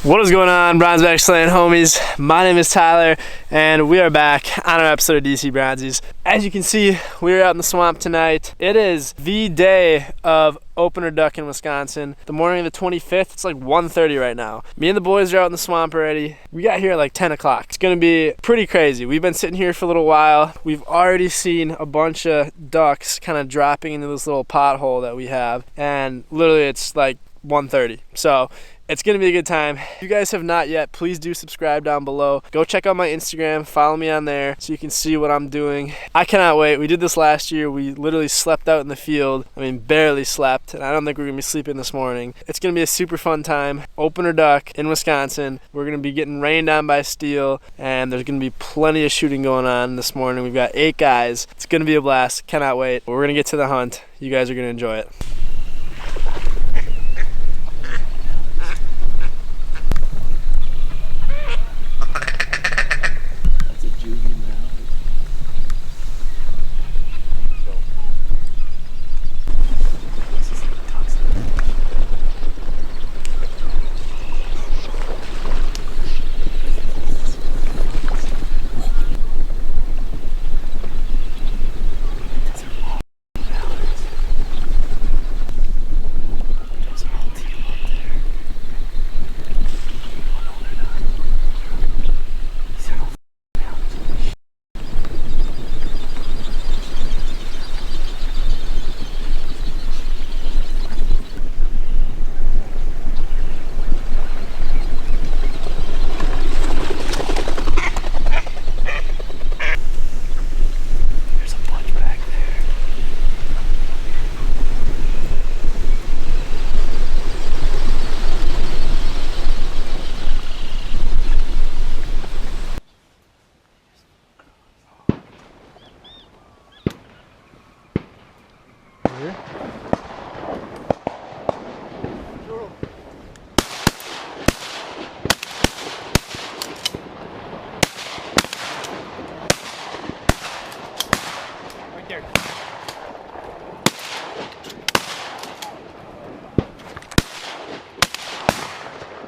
What is going on, Bronze Back Slaying homies? My name is Tyler, and we are back on our episode of DC Bronzies. As you can see, we are out in the swamp tonight. It is the day of opener duck in Wisconsin. The morning of the 25th, it's like 1:30 right now. Me and the boys are out in the swamp already. We got here at like 10 o'clock. It's gonna be pretty crazy. We've been sitting here for a little while. We've already seen a bunch of ducks kind of dropping into this little pothole that we have, and literally it's like 1:30. So it's gonna be a good time. If you guys have not yet, please do subscribe down below. Go check out my Instagram, follow me on there so you can see what I'm doing. I cannot wait. We did this last year. We literally slept out in the field. I mean, barely slept, and I don't think we're gonna be sleeping this morning. It's gonna be a super fun time. Opener duck in Wisconsin. We're gonna be getting rained on by steel, and there's gonna be plenty of shooting going on this morning. We've got 8 guys. It's gonna be a blast. Cannot wait. We're gonna get to the hunt. You guys are gonna enjoy it.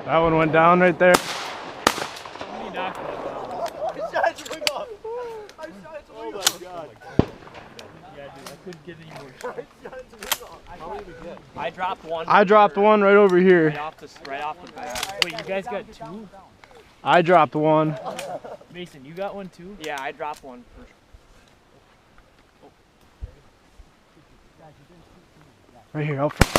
That one went down right there. I shot its wing off. I shot its wing off. Oh my god. Yeah, dude, I couldn't get any more shots. I shot its wing off. How many did we get? I dropped one. I dropped one right over here. Right off the bat. Wait, you guys got 2? I dropped one. Mason, you got one too? Yeah, I dropped one first. Right here, out front.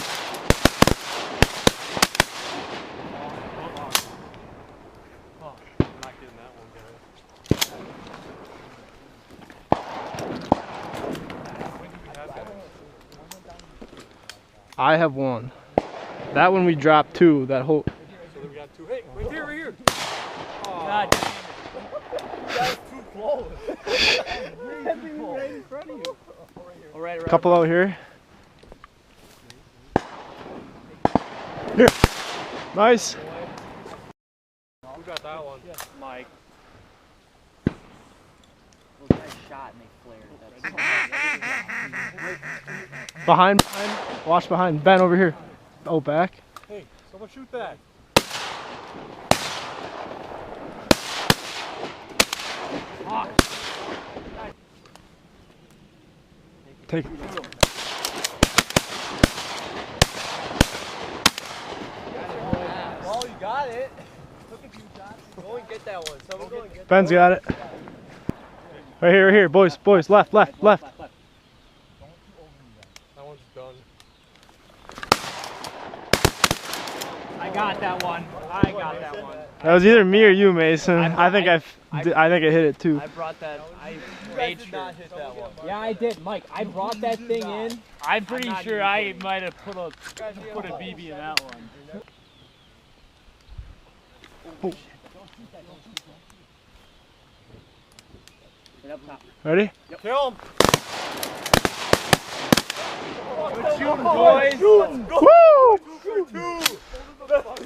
I have one. That one we dropped 2. That whole. So we got 2. Hey, right here, right here. Oh. God damn it. That's too close. Right in front of you. All right. Couple out here. Here. Nice. Who got that one? Yeah. Mike. Those guys shot and they flared. Behind. Watch behind. Ben over here. Oh, back. Hey, someone shoot that. Take it. Oh, you got it. Took a few shots. Go and get that one. Someone go and get Ben's got it. Right here, boys, left. that one's done. I got that one. That was either me or you, Mason. I think I hit it too. I brought that. I made sure. Not hit that one. Yeah, I did, Mike. I brought that thing in. I'm pretty sure I might have put a BB in that one. Oh. Ready? Yep. Kill him. Good shooting, boys. Woo! 2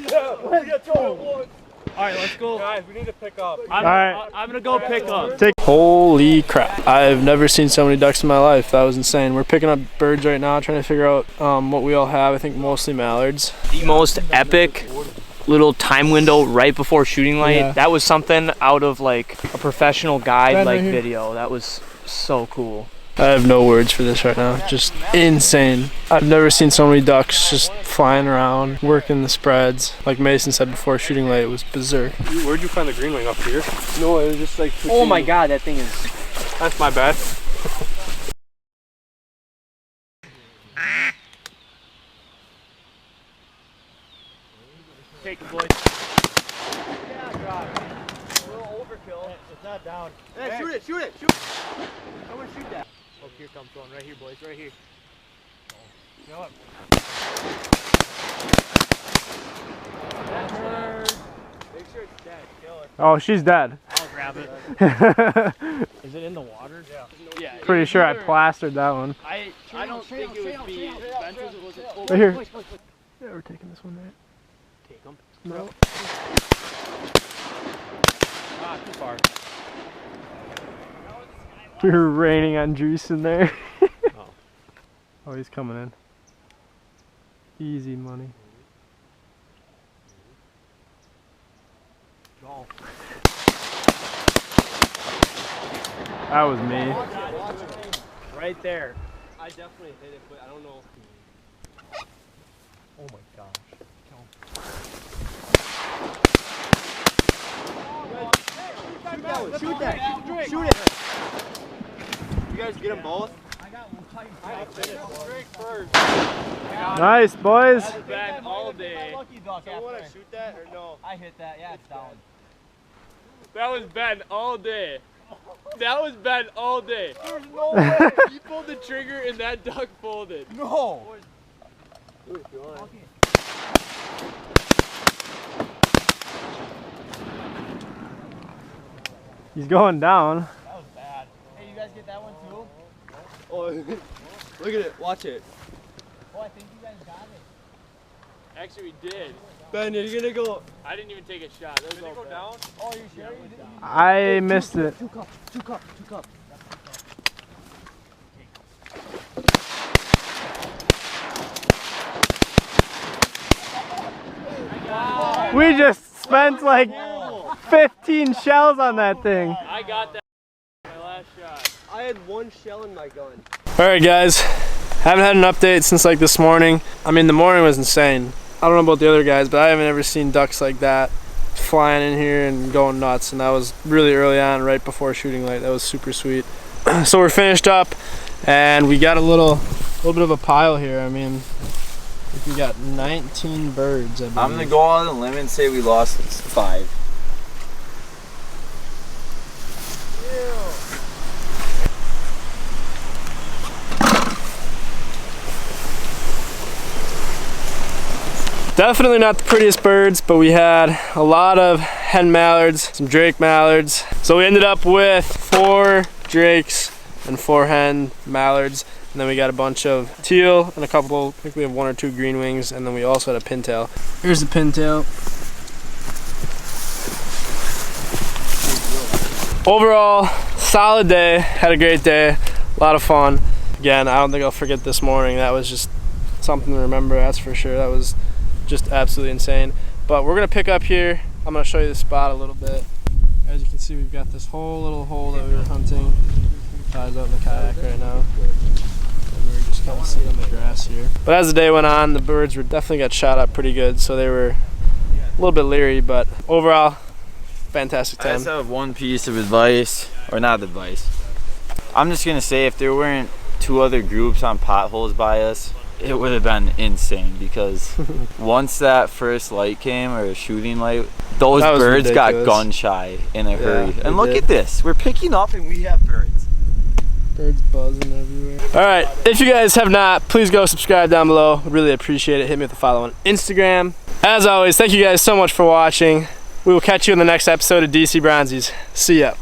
Yeah, we got 2 at once. All right, let's go. Guys, we need to pick up. I'm gonna go pick up. Holy crap. I've never seen so many ducks in my life. That was insane. We're picking up birds right now, trying to figure out what we all have. I think mostly mallards. The most epic little time window right before shooting light. Yeah. That was something out of like a professional guide Ben, like right here. video. That was so cool. I have no words for this right now. Just insane. I've never seen so many ducks just flying around, working the spreads. Like Mason said before, shooting light was berserk. Where'd you find the green wing? Up here? No, it was just like... Oh my god, that thing is... That's my bad. Take it, boys. Yeah, drop. A little overkill. It's not down. Hey, Hey. shoot it, shoot it, shoot it. Someone shoot that. Oh, here comes one. Right here, boys. Right here. Go up. That bird. Make sure it's dead. Kill it. Oh, she's dead. I'll grab it. Is it in the water? Yeah. Yeah. Pretty sure I plastered that one. I don't think it would be Spencer's. It wasn't full. Right here. Yeah, we're taking this one there. Take them. No. Ah, too far. We were raining on juice in there. Oh, he's coming in. Easy money. That was me. Right there. I definitely hit it, but I don't know. Oh my gosh. Shoot that. Shoot it. You guys get them both? Nice, boys. Ben all day. Someone want to shoot that or no? I hit that. Yeah, it's down. That was Ben all day. That was Ben all day. There's no way. He pulled the trigger and that duck folded. No. He's going down. That was bad. Hey, you guys get that one too? Oh, look at it. Watch it. Oh, I think you guys got it. Actually, we did. Ben, you're gonna go. I didn't even take a shot. That was all Ben. down? Oh, you sure you didn't? I missed it. Two cup. We just spent like 15 shells on that thing. I got that. My last shot. I had one shell in my gun. Alright guys, haven't had an update since like this morning. I mean the morning was insane. I don't know about the other guys, but I haven't ever seen ducks like that flying in here and going nuts, and that was really early on, right before shooting light. That was super sweet. So we're finished up and we got a little bit of a pile here. I mean, we got 19 birds. I believe. I'm gonna go on a limb and say we lost 5. Definitely not the prettiest birds, but we had a lot of hen mallards, some drake mallards. So we ended up with 4 drakes and 4 hen mallards. And then we got a bunch of teal and a couple, I think we have 1 or 2 green wings, and then we also had a pintail. Here's the pintail. Overall, solid day, had a great day, a lot of fun. Again, I don't think I'll forget this morning. That was just something to remember, that's for sure. That was just absolutely insane. But we're gonna pick up here. I'm gonna show you the spot a little bit. As you can see, we've got this whole little hole that we were hunting. Ties out in the kayak right now. And we're just kind of sitting on the grass here. But as the day went on, the birds were definitely got shot up pretty good, so they were a little bit leery, but overall, fantastic I time. just have one piece of advice, or not advice. I'm just gonna say if there weren't 2 other groups on potholes by us, it would have been insane, because once that first light came, or shooting light, those That was birds got ridiculous. gun shy in a hurry. they And look did. at this, we're picking up and we have birds. Birds buzzing everywhere. Alright, if you guys have not, please go subscribe down below. I'd really appreciate it. Hit me with a follow on Instagram. As always, thank you guys so much for watching. We will catch you in the next episode of DC Bronzies. See ya.